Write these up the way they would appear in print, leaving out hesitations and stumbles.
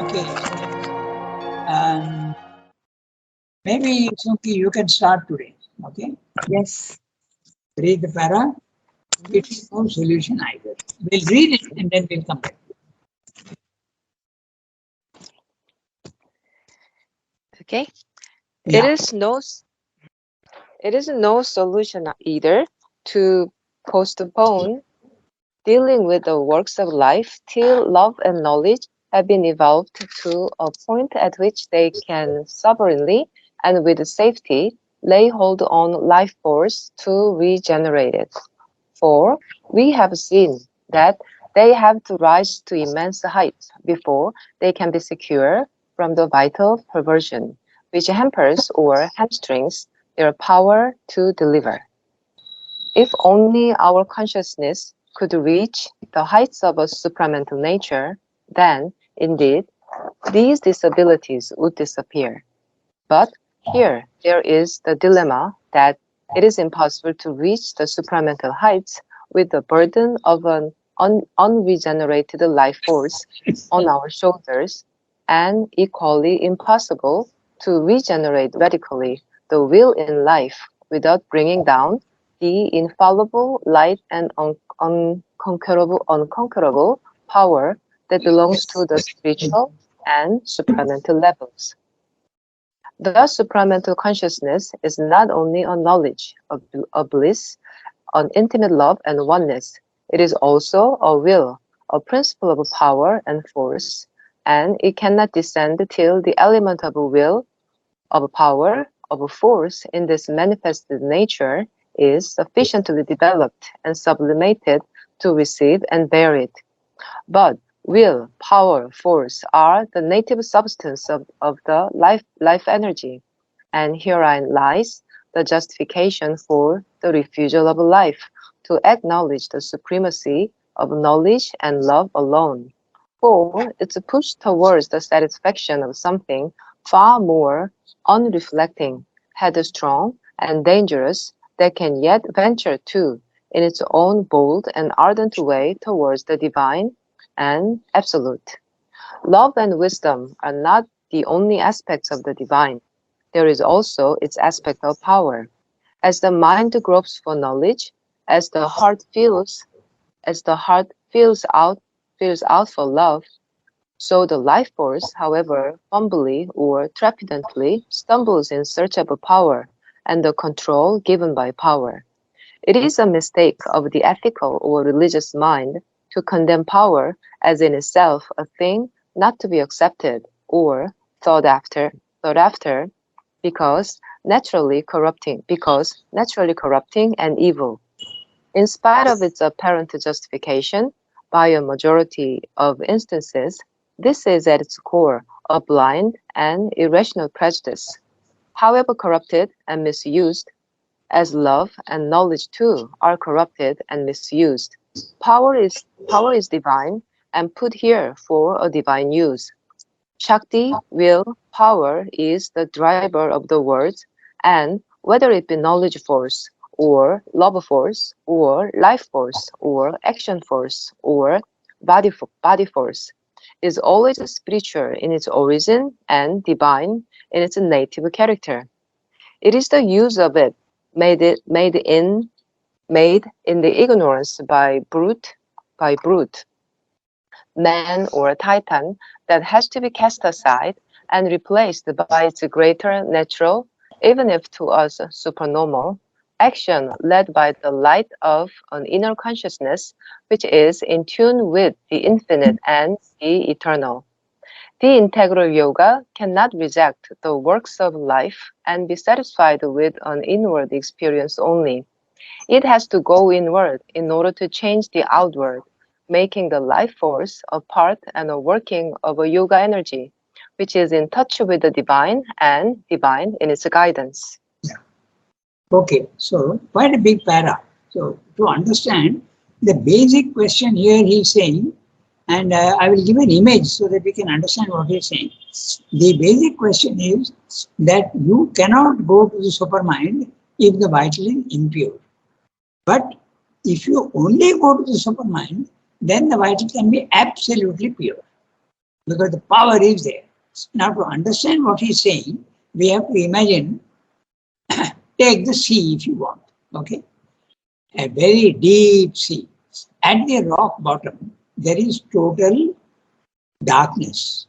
Okay. Maybe Suki, you can start today. Okay. Yes. Read the para. It is no solution either. We'll read it and then we'll come back. Okay. It Yeah. is no it is no solution either to postpone dealing with the works of life till love and knowledge have been evolved to a point at which they can sovereignly and with safety lay hold on life force to regenerate it. For we have seen that they have to rise to immense heights before they can be secure from the vital perversion, which hampers or hamstrings their power to deliver. If only our consciousness could reach the heights of a supramental nature, then, indeed, these disabilities would disappear. But here there is the dilemma that it is impossible to reach the supramental heights with the burden of an unregenerated life force on our shoulders, and equally impossible to regenerate radically the will in life without bringing down the infallible light and unconquerable power that belongs to the spiritual and supramental levels. Thus, supramental consciousness is not only a knowledge of bliss, an intimate love and oneness, it is also a will, a principle of power and force, and it cannot descend till the element of will, of power, of force in this manifested nature is sufficiently developed and sublimated to receive and bear it. But will, power, force are the native substance of the life energy, and herein lies the justification for the refusal of life to acknowledge the supremacy of knowledge and love alone. For it's a push towards the satisfaction of something far more unreflecting, headstrong, and dangerous that can yet venture to, in its own bold and ardent way, towards the divine and absolute. Love and wisdom are not the only aspects of the divine. There is also its aspect of power. As the mind gropes for knowledge, as the heart feels out for love, so the life force, however fumbly or trepidantly, stumbles in search of power and the control given by power. It is a mistake of the ethical or religious mind to condemn power as in itself a thing not to be accepted or thought after, because naturally corrupting and evil. In spite of its apparent justification, by a majority of instances, this is at its core a blind and irrational prejudice. However corrupted and misused, as love and knowledge too are corrupted and misused, power is divine and put here for a divine use. Shakti, will, power is the driver of the words, and whether it be knowledge force, or love force, or life force, or action force, or body force, is always spiritual in its origin and divine in its native character. It is the use of it made in the ignorance by brute, man or titan that has to be cast aside and replaced by its greater natural, even if to us supernormal, action led by the light of an inner consciousness which is in tune with the infinite and the eternal. The integral yoga cannot reject the works of life and be satisfied with an inward experience only. It has to go inward in order to change the outward, making the life force a part and a working of a yoga energy, which is in touch with the divine and divine in its guidance. Okay, so quite a big para. So to understand the basic question here he's saying, and I will give an image so that we can understand what he's saying. The basic question is that you cannot go to the supermind if the vital is impure. But if you only go to the supermind, then the vital can be absolutely pure. because the power is there. Now, to understand what he's saying, we have to imagine, take the sea if you want, okay? A very deep sea. At the rock bottom, there is total darkness,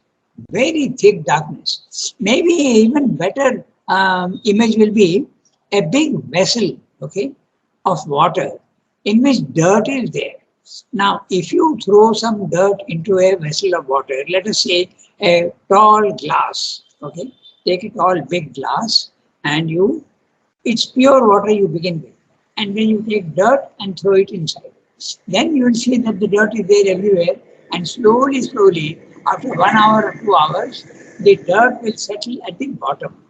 very thick darkness. Maybe even better image will be a big vessel, okay, of water in which dirt is there. Now, if you throw some dirt into a vessel of water, let us say a tall glass, okay, take a tall big glass and it's pure water you begin with. And then you take dirt and throw it inside. Then you will see that the dirt is there everywhere, and slowly, slowly, after 1 hour or 2 hours, the dirt will settle at the bottom.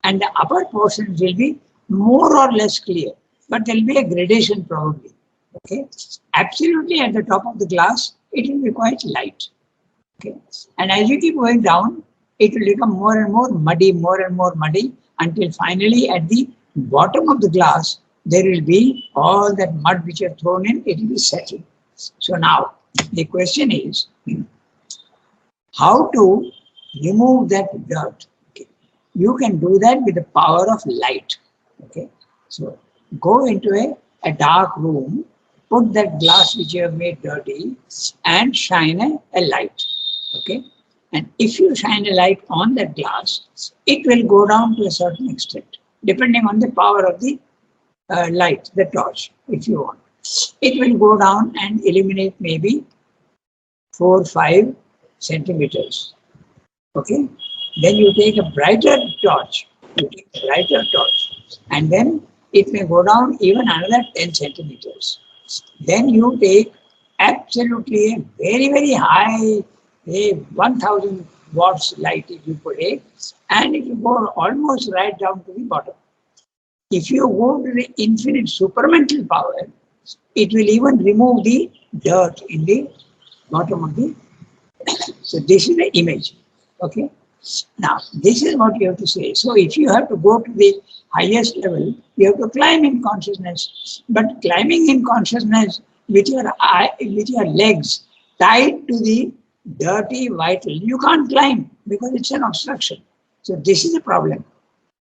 And the upper portions will be more or less clear, but there will be a gradation probably. Okay, absolutely at the top of the glass, it will be quite light. Okay, and as you keep going down, it will become more and more muddy, until finally at the bottom of the glass, there will be all that mud which you have thrown in, it will be settled. So now the question is how to remove that dirt. Okay. You can do that with the power of light. Okay, so go into a dark room, put that glass which you have made dirty and shine a light. Okay, and if you shine a light on that glass, it will go down to a certain extent, depending on the power of the light, the torch, if you want. It will go down and illuminate maybe 4 or 5 centimeters. Okay, then you take a brighter torch, and then it may go down even another 10 centimeters. Then you take absolutely a very, very high, a 1000 watts light if you put it, and it will go almost right down to the bottom. If you go to the infinite supramental power, it will even remove the dirt in the bottom of the. So this is the image. Okay. Now this is what you have to say. So if you have to go to the highest level, you have to climb in consciousness. But climbing in consciousness with your legs tied to the dirty vital, you can't climb because it's an obstruction. So this is the problem.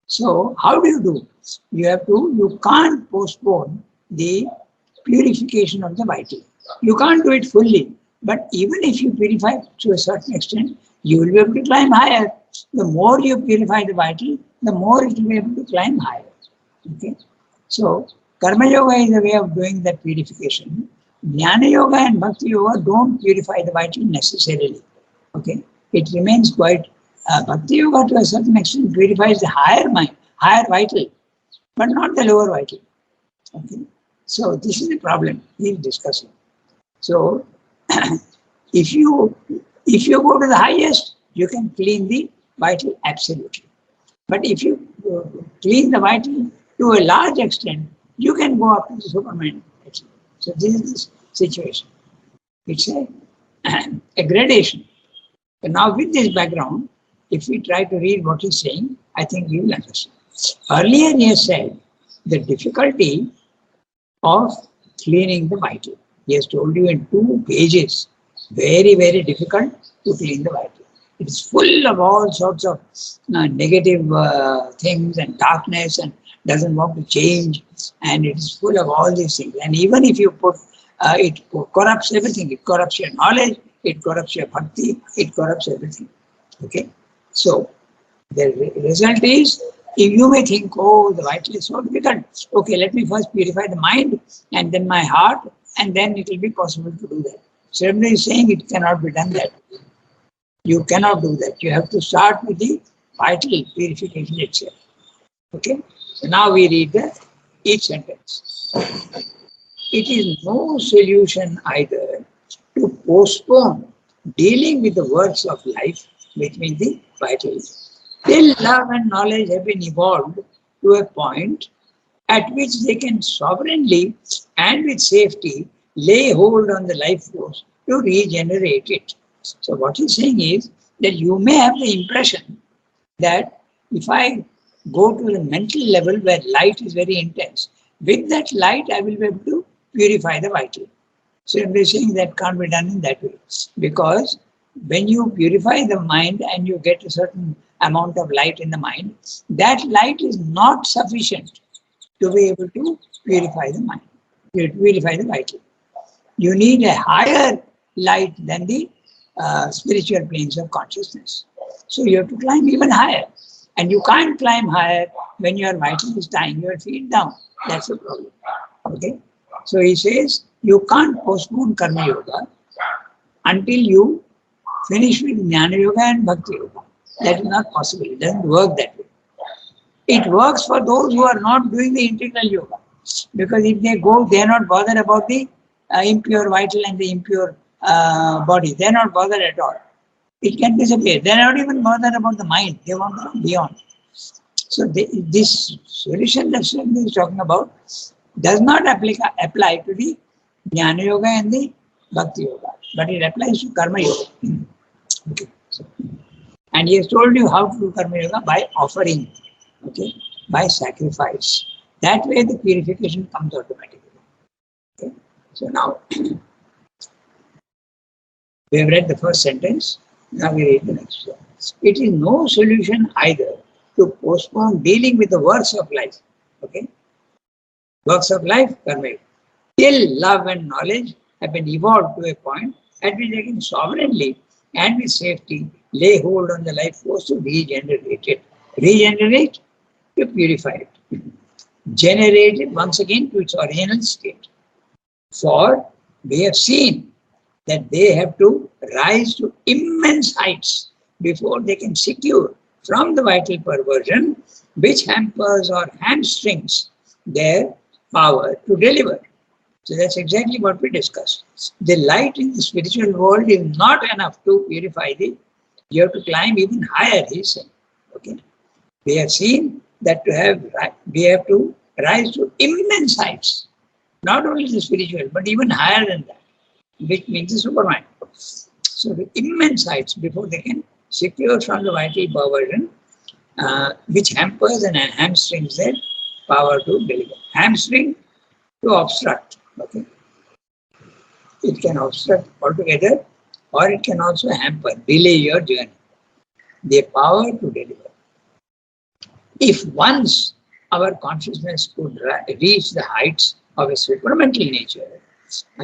So how do you do? You can't postpone the purification of the vital. You can't do it fully, but even if you purify to a certain extent, you will be able to climb higher. The more you purify the vital, the more it will be able to climb higher. Okay. So Karma Yoga is a way of doing that purification. Jnana Yoga and Bhakti Yoga don't purify the vital necessarily. Okay. It remains quite. Bhakti Yoga to a certain extent purifies the higher mind, higher vital, but not the lower vital. Okay. So this is the problem he is discussing. So if you go to the highest, you can clean the vital absolutely. But if you clean the vital to a large extent, you can go up to the Superman. So this is the situation. It's a gradation. So now with this background, if we try to read what he's saying, I think you will understand. Earlier he has said the difficulty of cleaning the vital. He has told you in 2 pages, very, very difficult to clean the vital. It is full of all sorts of negative things and darkness and doesn't want to change, and it is full of all these things. And even if you put, it corrupts everything. It corrupts your knowledge, it corrupts your bhakti, it corrupts everything. Okay? So, the result is, if you may think, oh, the vital is so difficult. Okay, let me first purify the mind and then my heart, and then it will be possible to do that. So everybody is saying it cannot be done that way. You cannot do that. You have to start with the vital purification itself. Okay? So now we read each sentence. It is no solution either to postpone dealing with the works of life, which means the vital, till love and knowledge have been evolved to a point at which they can sovereignly and with safety lay hold on the life force to regenerate it. So what he's saying is that you may have the impression that if I go to the mental level where light is very intense, with that light I will be able to purify the vital. So they're saying that can't be done in that way, because when you purify the mind and you get a certain amount of light in the mind, that light is not sufficient to be able to purify the mind, to purify the vital. You need a higher light than the spiritual planes of consciousness. So you have to climb even higher. And you can't climb higher when your vital is tying your feet down. That's the problem. Okay? So he says, you can't postpone Karma Yoga until you finish with Jnana Yoga and Bhakti Yoga. That is not possible. It doesn't work that way. It works for those who are not doing the integral yoga. Because if they go, they are not bothered about the impure vital and the impure body. They are not bothered at all. It can disappear. They are not even bothered about the mind. They want to go beyond. So this solution that Swami is talking about does not apply to the Jnana Yoga and the Bhakti Yoga, but it applies to Karma Yoga. Okay. So, and he has told you how to do Karma Yoga by offering, okay, by sacrifice. That way the purification comes automatically. Okay. So now we have read the first sentence. Now we read the next one. It is no solution either to postpone dealing with the works of life. Okay? Works of life, karma. Till love and knowledge have been evolved to a point at which they can sovereignly and with safety lay hold on the life force to regenerate it. Regenerate to purify it. Generate it once again to its original state. For we have seen that they have to rise to immense heights before they can secure from the vital perversion which hampers or hamstrings their power to deliver. So that's exactly what we discussed. The light in the spiritual world is not enough to purify the, you have to climb even higher, he said. Okay. We have seen that we have to rise to immense heights, not only the spiritual, but even higher than that, which means the supermind. So the immense heights before they can secure from the vital perversion, which hampers and hamstrings their power to deliver. Hamstring to obstruct. Okay. It can obstruct altogether, or it can also hamper, delay your journey. The power to deliver. If once our consciousness could reach the heights of a supramental nature,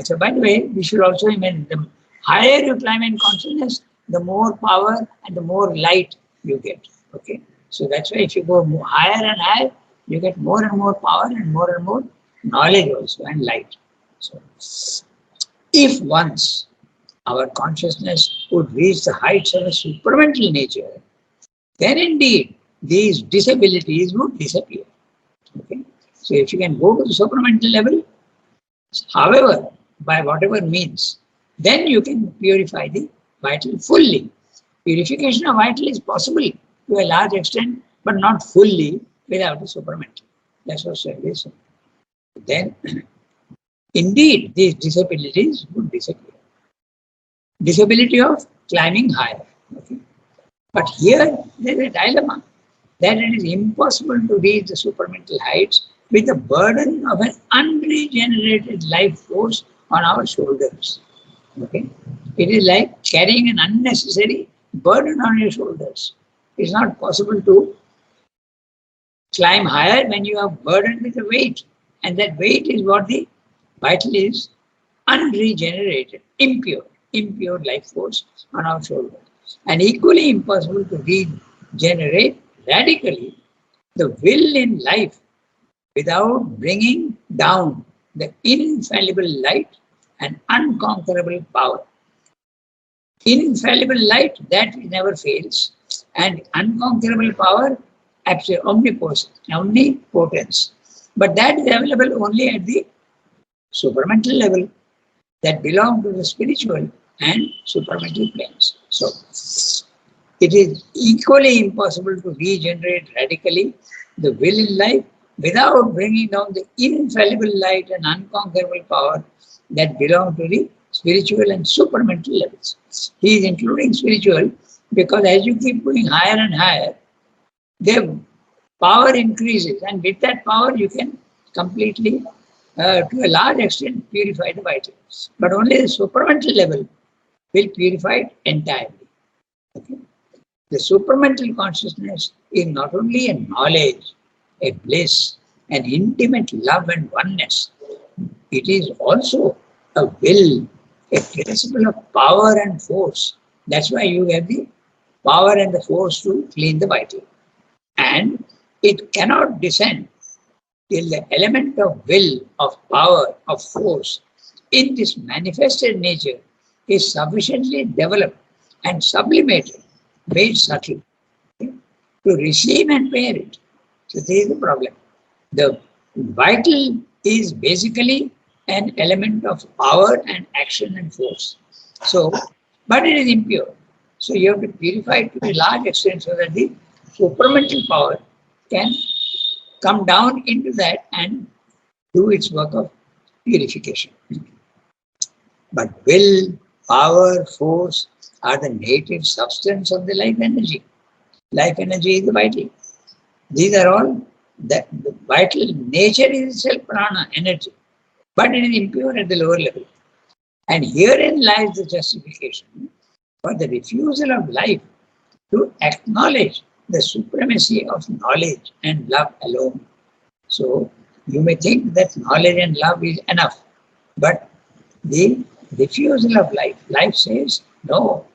so by the way, we should also imagine the higher you climb in consciousness, the more power and the more light you get. Okay, so that's why if you go higher and higher, you get more and more power and more knowledge also and light. So, if once our consciousness could reach the heights of a supramental nature, then indeed these disabilities would disappear. Okay, so if you can go to the supramental level, however, by whatever means, then you can purify the vital fully. Purification of vital is possible to a large extent, but not fully without the supramental. That's what Swami is saying. Then, indeed, these disabilities would disappear. Disability of climbing higher. Okay? But here, there is a dilemma that it is impossible to reach the supramental heights with the burden of an unregenerated life force on our shoulders. Okay? It is like carrying an unnecessary burden on your shoulders. It's not possible to climb higher when you are burdened with a weight. And that weight is what the vital is, unregenerated, impure life force on our shoulders. And equally impossible to regenerate radically the will in life without bringing down the infallible light and unconquerable power. Infallible light, that never fails, and unconquerable power, absolute omnipotence. But that is available only at the supramental level that belong to the spiritual and supramental planes. So, it is equally impossible to regenerate radically the will in life without bringing down the infallible light and unconquerable power that belong to the spiritual and supramental levels. He is including spiritual because as you keep going higher and higher, their power increases, and with that power you can completely, to a large extent, purify the vitals. But only the supramental level will purify it entirely. Okay? The supramental consciousness is not only a knowledge, a bliss, an intimate love and oneness, it is also a will, a principle of power and force. That's why you have the power and the force to clean the vital. And it cannot descend till the element of will, of power, of force in this manifested nature is sufficiently developed and sublimated, made subtle, okay, to receive and bear it. So this is the problem. The vital is basically an element of power and action and force. So, but it is impure. So you have to purify it to a large extent so that the supramental power can come down into that and do its work of purification. But will, power, force are the native substance of the life energy. Life energy is the vital. These are all the vital nature is itself prana, energy, but it is impure at the lower level. And herein lies the justification for the refusal of life to acknowledge the supremacy of knowledge and love alone. So you may think that knowledge and love is enough, but the refusal of life, life says, no,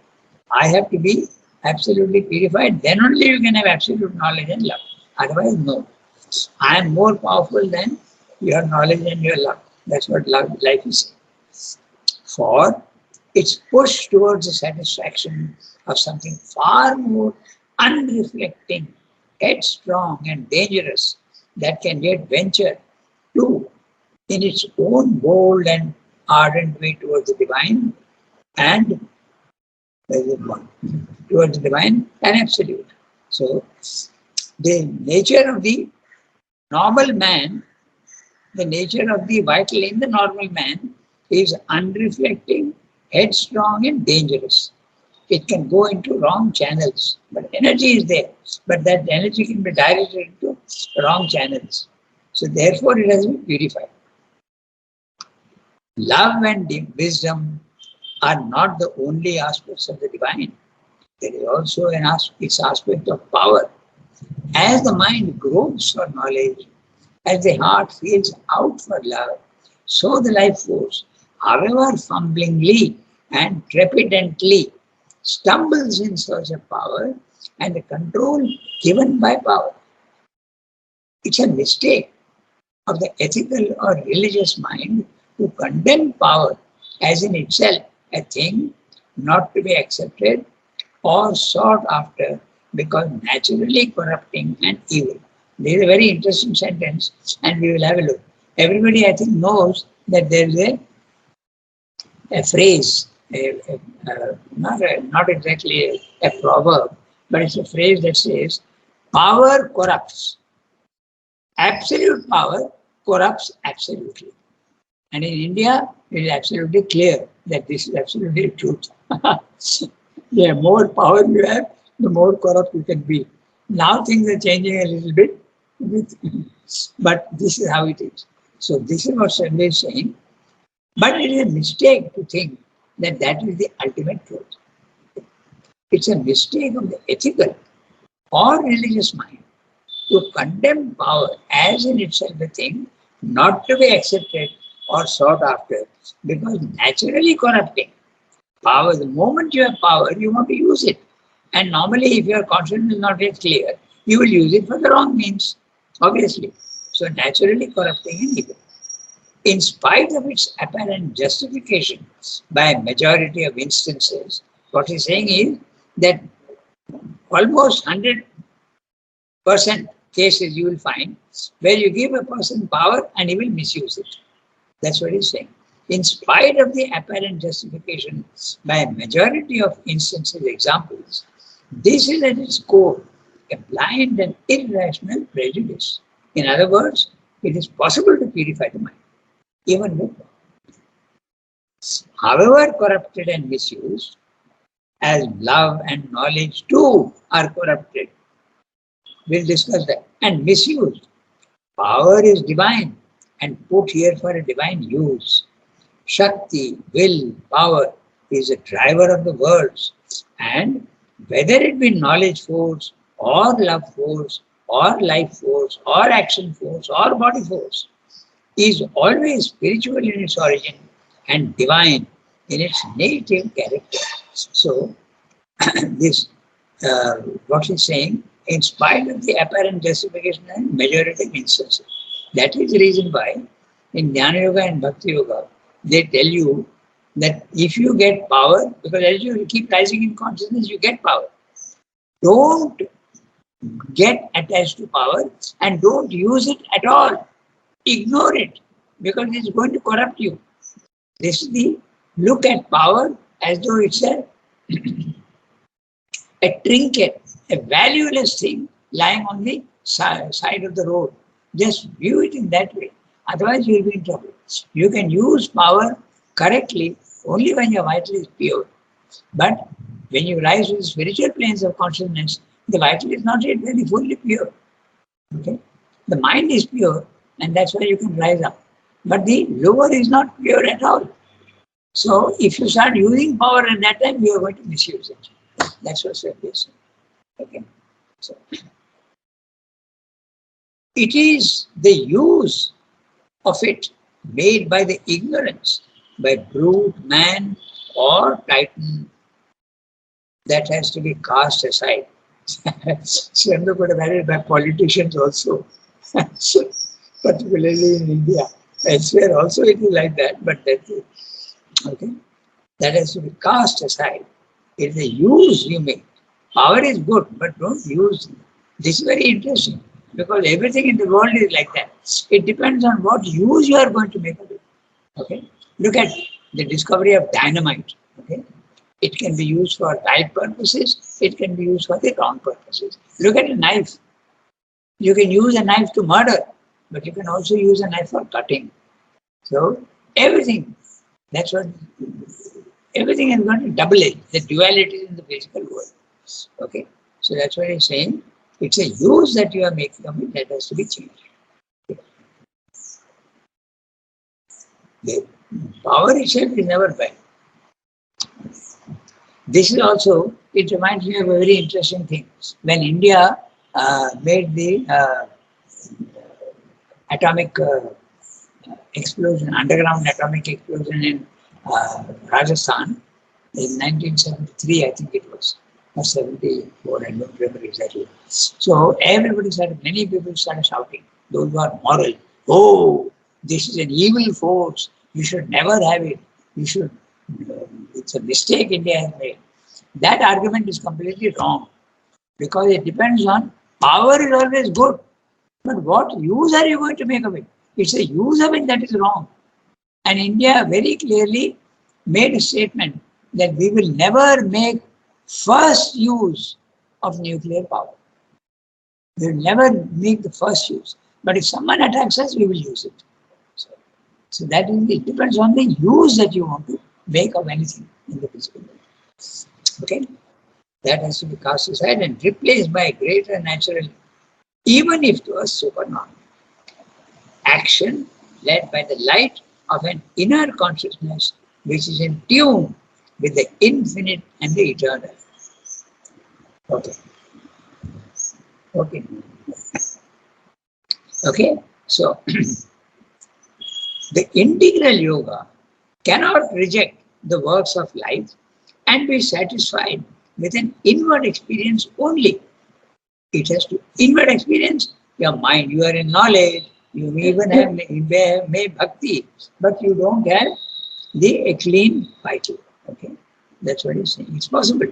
I have to be absolutely purified, then only you can have absolute knowledge and love. Otherwise, no. I am more powerful than your knowledge and your love. That's what life is saying. For it's pushed towards the satisfaction of something far more unreflecting, headstrong, and dangerous that can yet venture to, in its own bold and ardent way towards the divine and towards the divine and absolute. So, the nature of the normal man, the nature of the vital in the normal man is unreflecting, headstrong, and dangerous. It can go into wrong channels, but energy is there. But that energy can be directed into wrong channels. So, therefore, it has to be purified. Love and wisdom are not the only aspects of the divine. There is also its aspect of power. As the mind grows for knowledge, as the heart feels out for love, so the life force, however fumblingly and trepidantly, stumbles in search of power and the control given by power. It's a mistake of the ethical or religious mind to condemn power as in itself a thing not to be accepted or sought after because naturally corrupting and evil. This is a very interesting sentence and we will have a look. Everybody, I think, knows that there is a phrase, not exactly a proverb, but it's a phrase that says, power corrupts. Absolute power corrupts absolutely. And in India, it is absolutely clear that this is absolutely true. The more power you have, the more corrupt you can be. Now things are changing a little bit, but this is how it is. So this is what Sunday is saying. But it is a mistake to think that that is the ultimate truth. It's a mistake of the ethical or religious mind to condemn power as in itself a thing not to be accepted or sought after because naturally corrupting. Power, the moment you have power, you want to use it. And normally, if your conscience is not yet clear, you will use it for the wrong means, obviously. So naturally corrupting and evil. In spite of its apparent justification by a majority of instances, what he's saying is that almost 100% cases you will find where you give a person power and he will misuse it. That's what he's saying. In spite of the apparent justification by a majority of instances, examples, this is at its core a blind and irrational prejudice. In other words, it is possible to purify the mind, even with power. However corrupted and misused, as love and knowledge too are corrupted. We'll discuss that. And misused. Power is divine and put here for a divine use. Shakti, will, power is the driver of the worlds. And whether it be knowledge force, or love force, or life force, or action force, or body force, is always spiritual in its origin and divine in its native character. So, this, what he's saying, in spite of the apparent justification and majority of instances. That is the reason why in Jnana Yoga and Bhakti Yoga, they tell you that if you get power, because as you keep rising in consciousness, you get power. Don't get attached to power and don't use it at all. Ignore it because it's going to corrupt you. This is the look at power as though it's a trinket, a valueless thing lying on the side of the road. Just view it in that way. Otherwise, you will be in trouble. You can use power correctly only when your vital is pure. But when you rise to the spiritual planes of consciousness, the vital is not yet very fully pure. Okay? The mind is pure, and that's why you can rise up. But the lower is not pure at all. So if you start using power at that time, you are going to misuse it. That's what Swami is saying. Okay. So it is the use of it made by the ignorance, by brute, man, or titan, that has to be cast aside. Swami could have added by politicians also, particularly in India. Elsewhere also it is like that, but that has to be cast aside. It's the use you make. Power is good, but don't use it. This is very interesting because everything in the world is like that. It depends on what use you are going to make of it. Okay? Look at the discovery of dynamite. Okay? It can be used for right purposes, it can be used for the wrong purposes. Look at a knife. You can use a knife to murder, but you can also use a knife for cutting. So everything, that's what, everything is going to double edge, the duality in the physical world. Okay, so that's what he's saying. It's a use that you are making of it that has to be changed. The power itself is never bad. This is also, it reminds me of a very interesting thing. When India made the atomic explosion, underground atomic explosion in Rajasthan in 1973, I think it was, or 74, I don't remember exactly. So everybody started, many people started shouting, those who are moral, oh, this is an evil force, you should never have it, you should, it's a mistake India has made. That argument is completely wrong because it depends on, power is always good, but what use are you going to make of it? It's the use of it that is wrong. And India very clearly made a statement that we will never make first use of nuclear power. We will never make the first use. But if someone attacks us, we will use it. So that is, it depends on the use that you want to make of anything in the physical world. Okay? That has to be cast aside and replaced by a greater natural, even if to us supernormal action led by the light of an inner consciousness which is in tune with the infinite and the eternal. Okay. Okay. Okay. So the integral yoga cannot reject the works of life and be satisfied with an inward experience only. It has to inward experience your mind. You are in knowledge. You even have made bhakti, but you don't have the clean vital. Okay, that's what he's saying. It's possible.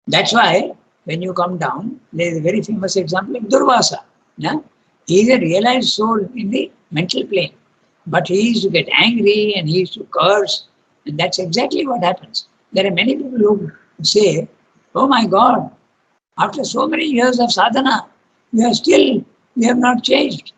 That's why when you come down, there is a very famous example of Durvasa. Yeah? He is a realized soul in the mental plane, but he used to get angry and he used to curse, and that's exactly what happens. There are many people who say, "Oh my God, after so many years of sadhana, you have not changed."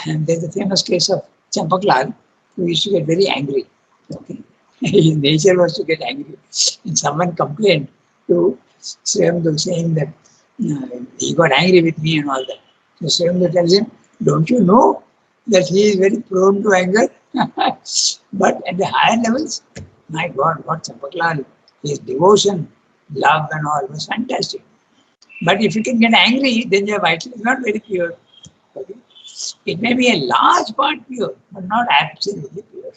And there's a famous case of Champaklal, who used to get very angry. Okay? His nature was to get angry. And someone complained to Sriyamdu saying that he got angry with me and all that. So Sriyamdu tells him, "Don't you know that he is very prone to anger. But at the higher levels, my God, what Champaklal, his devotion, love and all was fantastic. But if you can get angry, then your vital is not very pure. Okay? It may be a large part pure, but not absolutely pure.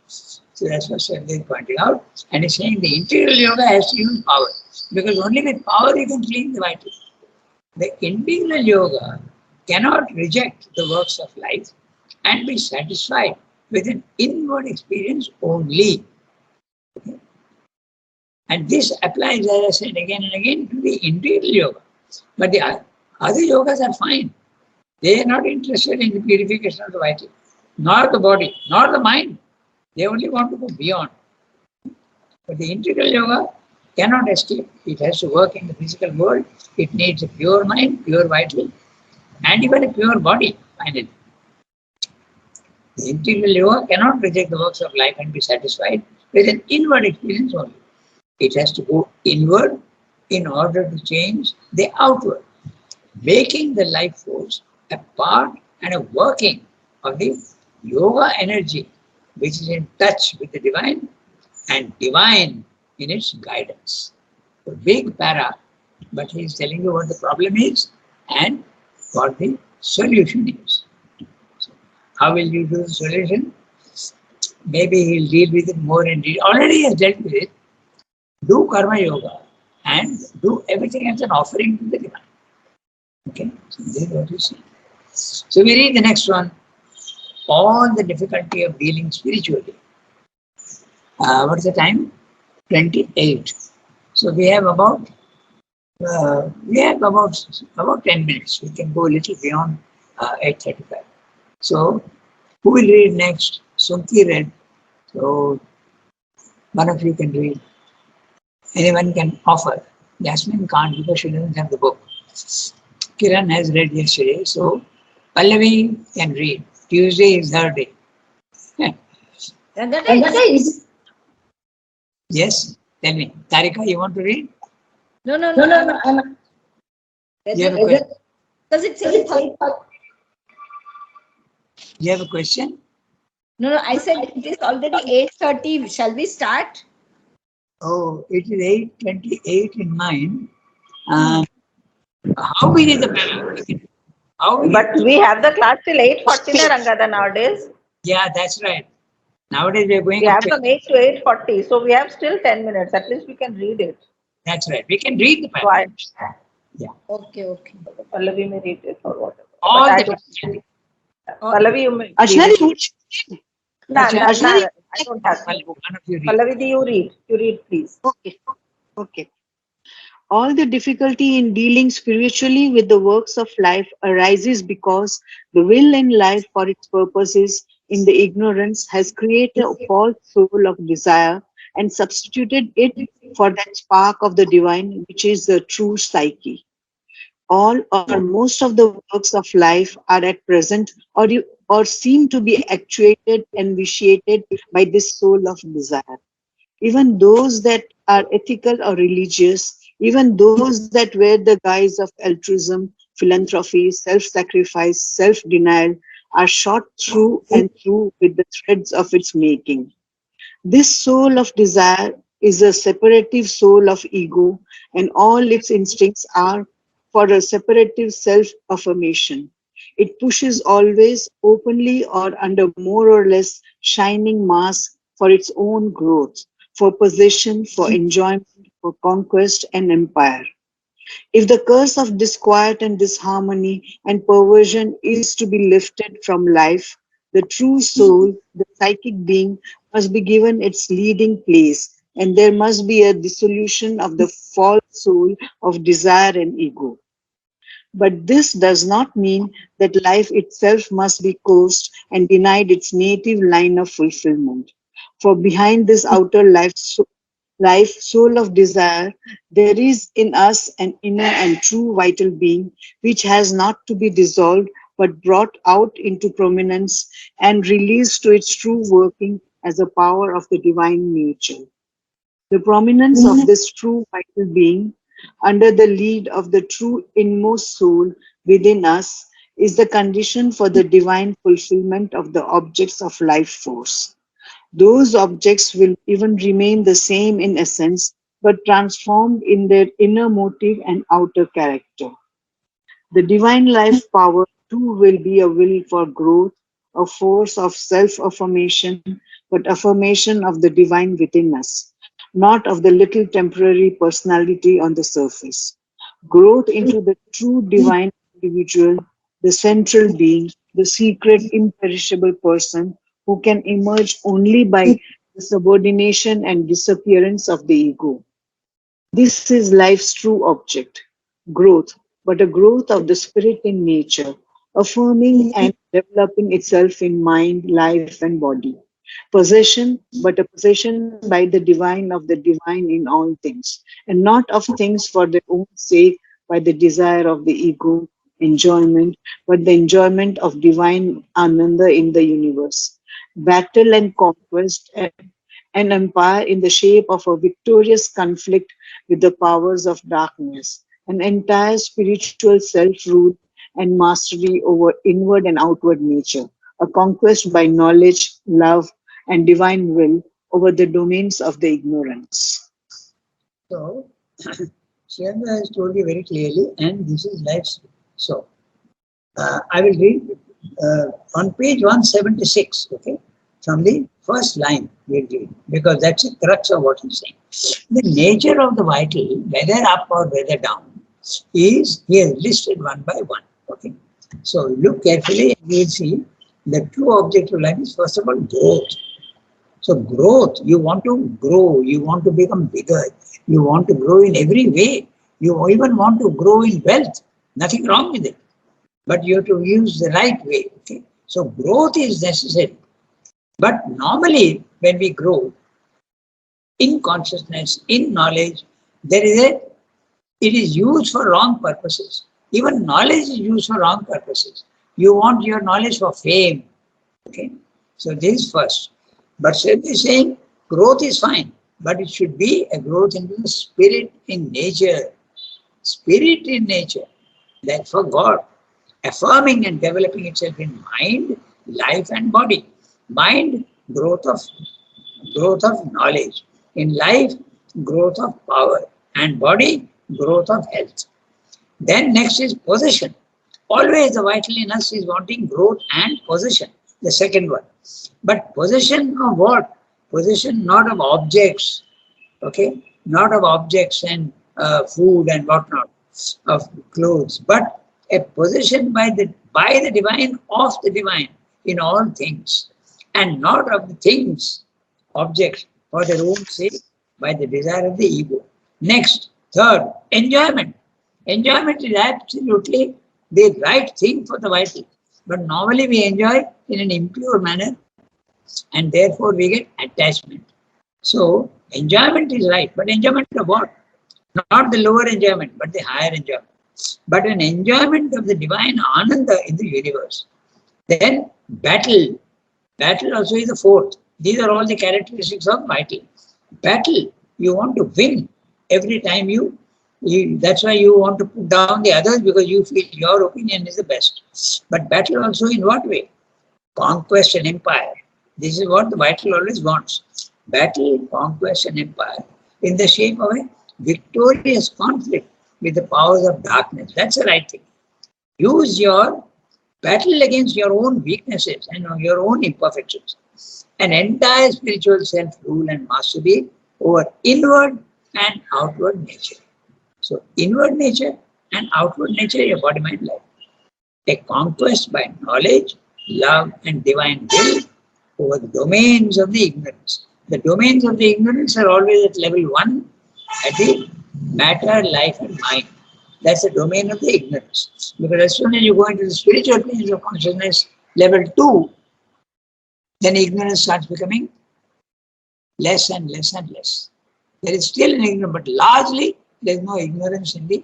So that's what Sanjay is pointing out. And he's saying the integral yoga has to use power. Because only with power you can clean the vital. The integral yoga cannot reject the works of life and be satisfied with an inward experience only. Okay? And this applies, as I said again and again, to the integral yoga. But the other yogas are fine. They are not interested in the purification of the vital, nor the body, nor the mind. They only want to go beyond. But the integral yoga cannot escape. It has to work in the physical world. It needs a pure mind, pure vital, and even a pure body, finally. The integral yoga cannot reject the works of life and be satisfied with an inward experience only. It has to go inward in order to change the outward, making the life force a part and a working of the yoga energy, which is in touch with the divine and divine in its guidance. A big para, but he is telling you what the problem is and what the solution is. So how will you do the solution? Maybe he'll deal with it more in detail. Already he has dealt with it. Do karma yoga and do everything as an offering to the divine. Okay, so this is what you see. So we read the next one. All the difficulty of dealing spiritually. What is the time? 28. So we have about 10 minutes. We can go a little beyond 8:35. So who will read next? Sunki read. So one of you can read. Anyone can offer. Jasmine can't because she doesn't have the book. Kiran has read yesterday. So Pallavi can read. Tuesday is her day. Yes, tell me. Tarika, you want to read? No. You have a question? Does it say 8:30? You have a question? No. I said it is already 8:30. Shall we start? Oh, it is 8:28 in mine. How big is the panel? But we have the class till 8:40 Rangada nowadays. Yeah, that's right. Nowadays we are going We up have to from 8 to 8:40. So we have still 10 minutes. At least we can read it. That's right. We can read the So panel. I, Okay. Pallavi may read it or whatever. All But I the don't, Pallavi, you may Ashna, read it. No, Ashna, I don't have my book. one of you read. Pallavi, you read. You read, please. okay. All the difficulty in dealing spiritually with the works of life arises because the will in life for its purposes in the ignorance has created a false soul of desire and substituted it for that spark of the divine, which is the true psyche. All or most of the works of life are at present or seem to be actuated and vitiated by this soul of desire. Even those that are ethical or religious, even those that wear the guise of altruism, philanthropy, self-sacrifice, self-denial, are shot through and through with the threads of its making. This soul of desire is a separative soul of ego, and all its instincts are for a separative self-affirmation. It pushes always, openly or under more or less shining mask, for its own growth, for possession, for enjoyment, for conquest and empire. If the curse of disquiet and disharmony and perversion is to be lifted from life, the true soul, the psychic being, must be given its leading place, and there must be a dissolution of the false soul of desire and ego. But this does not mean that life itself must be coerced and denied its native line of fulfillment. For behind this outer life, soul of desire, there is in us an inner and true vital being which has not to be dissolved but brought out into prominence and released to its true working as a power of the divine nature. The prominence of this true vital being under the lead of the true inmost soul within us is the condition for the divine fulfillment of the objects of life force. Those objects will even remain the same in essence, but transformed in their inner motive and outer character. The divine life power too will be a will for growth, a force of self-affirmation, but affirmation of the divine within us, not of the little temporary personality on the surface. Growth into the true divine individual, the central being, the secret imperishable person who can emerge only by the subordination and disappearance of the ego. This is life's true object, growth, but a growth of the spirit in nature, affirming and developing itself in mind, life, and body. Possession, but a possession by the divine of the divine in all things, and not of things for their own sake by the desire of the ego, enjoyment, but the enjoyment of divine ananda in the universe. Battle and conquest and an empire in the shape of a victorious conflict with the powers of darkness, an entire spiritual self-rule and mastery over inward and outward nature, a conquest by knowledge, love, and divine will over the domains of the ignorance. So, Shiva has told you very clearly, and this is life's. So, I will read on page 176, okay, from the first line, we'll read, because that's the crux of what he's saying. The nature of the vital, whether up or whether down, is here listed one by one, okay. So, look carefully and we'll see the true object of life is, first of all, growth. So growth, you want to grow, you want to become bigger, you want to grow in every way, you even want to grow in wealth, nothing wrong with it. But you have to use the right way. Okay? So growth is necessary. But normally when we grow in consciousness, in knowledge, it is used for wrong purposes. Even knowledge is used for wrong purposes. You want your knowledge for fame. Okay? So this is first. But Sridhar is saying growth is fine, but it should be a growth into the spirit in nature. Spirit in nature, like for God, affirming and developing itself in mind, life and body. Mind, growth of knowledge. In life, growth of power. And body, growth of health. Then next is possession. Always the vital in us is wanting growth and possession, the second one. But possession of what? Possession not of objects, okay? Not of objects and food and whatnot, of clothes, but a possession by the divine, of the divine in all things, and not of the things, objects, for their own sake, by the desire of the ego. Next, third, enjoyment. Enjoyment is absolutely the right thing for the vital. But normally we enjoy in an impure manner, and therefore we get attachment. So enjoyment is right, but enjoyment of what? Not the lower enjoyment, but the higher enjoyment. But an enjoyment of the divine ananda in the universe. Then battle. Battle also is the fourth. These are all the characteristics of vital. Battle, you want to win every time that's why you want to put down the others, because you feel your opinion is the best. But battle also in what way? Conquest and empire. This is what the vital always wants. Battle, conquest and empire in the shape of a victorious conflict with the powers of darkness. That's the right thing. Use your battle against your own weaknesses and your own imperfections. An entire spiritual self-rule and mastery over inward and outward nature. So inward nature and outward nature, your body, mind, life. A conquest by knowledge, love and divine will over the domains of the ignorance. The domains of the ignorance are always at level 1, at the matter, life and mind. That's the domain of the ignorance. Because as soon as you go into the spiritual planes of consciousness, level 2, then ignorance starts becoming less and less and less. There is still an ignorance, but largely there is no ignorance in the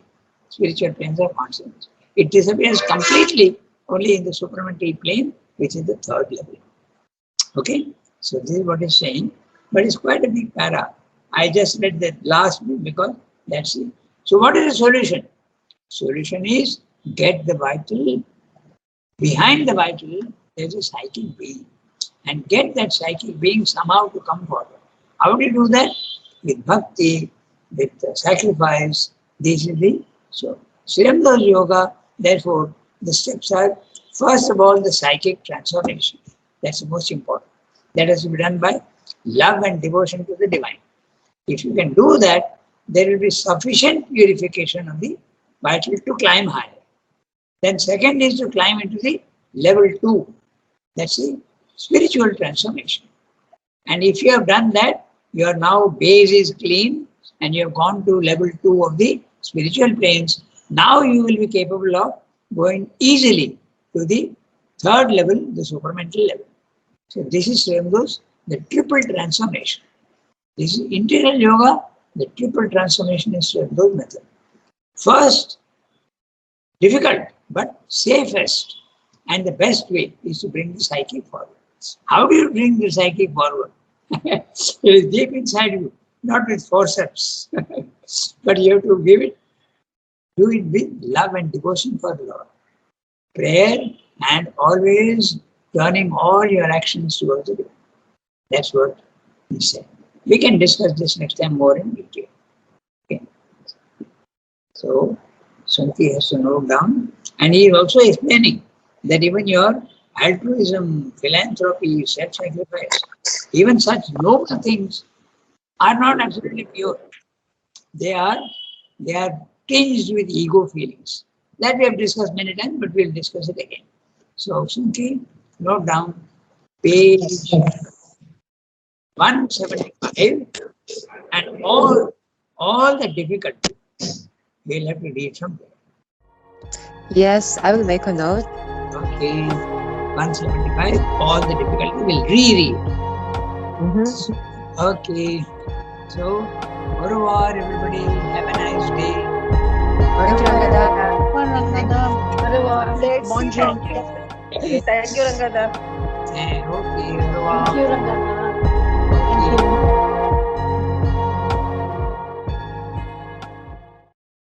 spiritual planes of consciousness. It disappears completely only in the supramental plane, which is the third level. Okay, so this is what he's saying, but it's quite a big para. I just read the last bit because that's it. So what is the solution? Solution is get the vital behind the vital, there's a psychic being. And get that psychic being somehow to come forward. How do you do that? With bhakti, with sacrifice. This is the so Sriramdas Yoga. Therefore, the steps are first of all the psychic transformation. That's the most important. That has to be done by love and devotion to the divine. If you can do that, there will be sufficient purification of the vital to climb higher. Then second is to climb into the level 2. That's the spiritual transformation. And if you have done that, your now base is clean and you have gone to level 2 of the spiritual planes. Now you will be capable of going easily to the third level, the supramental level. So this is the triple transformation. This is integral yoga. The triple transformation is Sriramdas method. First, difficult but safest and the best way is to bring the psychic forward. How do you bring the psychic forward? It is deep inside you, not with forceps, but you have to give it, do it with love and devotion for the Lord. Prayer and always turning all your actions towards the divine. That's what he said. We can discuss this next time more in detail. Okay. So, Sunti has to note down. And he is also explaining that even your altruism, philanthropy, self-sacrifice, even such noble things are not absolutely pure. They are tinged with ego feelings. That we have discussed many times, but we'll discuss it again. So, Sunti, note down page 175 and all the difficulty we'll have to read from there. Yes, I will make a note. Okay, 175, all the difficulty we'll reread. Okay, so au revoir everybody, have a nice day. Thank you, Ranganath. Bonjour. Thank you, Ranganath. Okay, au revoir. Thank you, Rangana.